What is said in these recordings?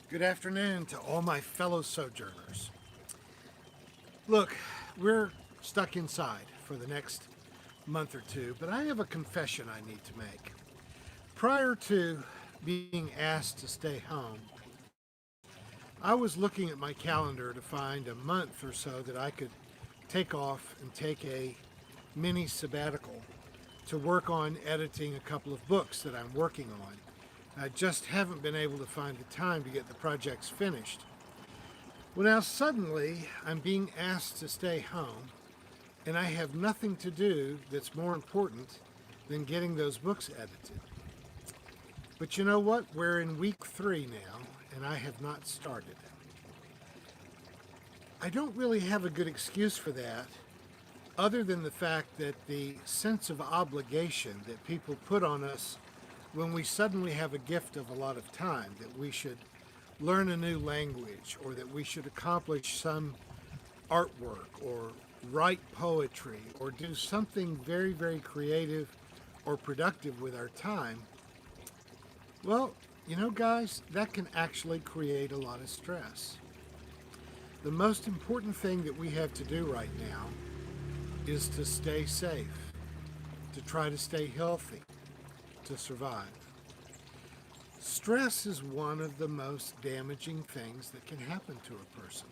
Good afternoon to all my fellow sojourners. Look, we're stuck inside for the next month or two, but I have a confession I need to make. Prior to being asked to stay home, I was looking at my calendar to find a month or so that I could take off and take a mini sabbatical to work on editing a couple of books that I'm working on. I just haven't been able to find the time to get the projects finished. Well, now suddenly I'm being asked to stay home, and I have nothing to do that's more important than getting those books edited. But you know what? We're in week 3 now, and I have not started. I don't really have a good excuse for that, other than the fact that the sense of obligation that people put on us when we suddenly have a gift of a lot of time, that we should learn a new language, or that we should accomplish some artwork, or write poetry, or do something very, very creative or productive with our time. Well, guys, that can actually create a lot of stress. The most important thing that we have to do right now is to stay safe, to try to stay healthy, to survive. Stress is one of the most damaging things that can happen to a person.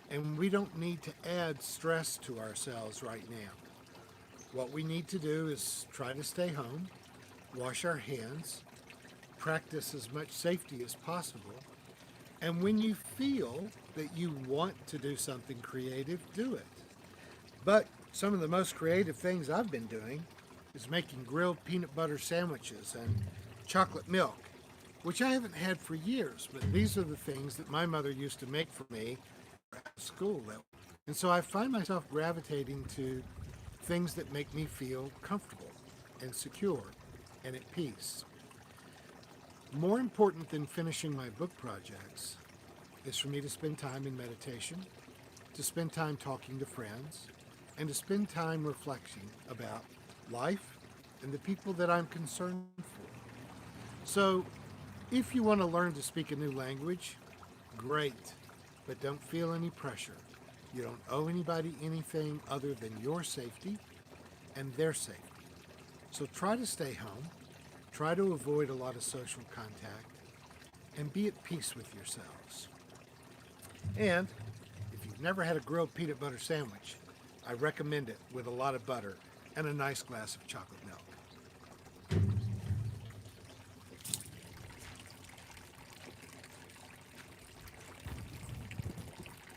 And we don't need to add stress to ourselves right now. What we need to do is try to stay home, wash our hands, practice as much safety as possible, and when you feel that you want to do something creative, do it. But some of the most creative things I've been doing is making grilled peanut butter sandwiches and chocolate milk, which I haven't had for years, but these are the things that my mother used to make for me at school. And so I find myself gravitating to things that make me feel comfortable and secure and at peace. More important than finishing my book projects is for me to spend time in meditation, to spend time talking to friends, and to spend time reflecting about life and the people that I'm concerned for. So, if you want to learn to speak a new language, great, but don't feel any pressure. You don't owe anybody anything other than your safety and their safety. So try to stay home, try to avoid a lot of social contact, and be at peace with yourselves. And if you've never had a grilled peanut butter sandwich, I recommend it with a lot of butter and a nice glass of chocolate.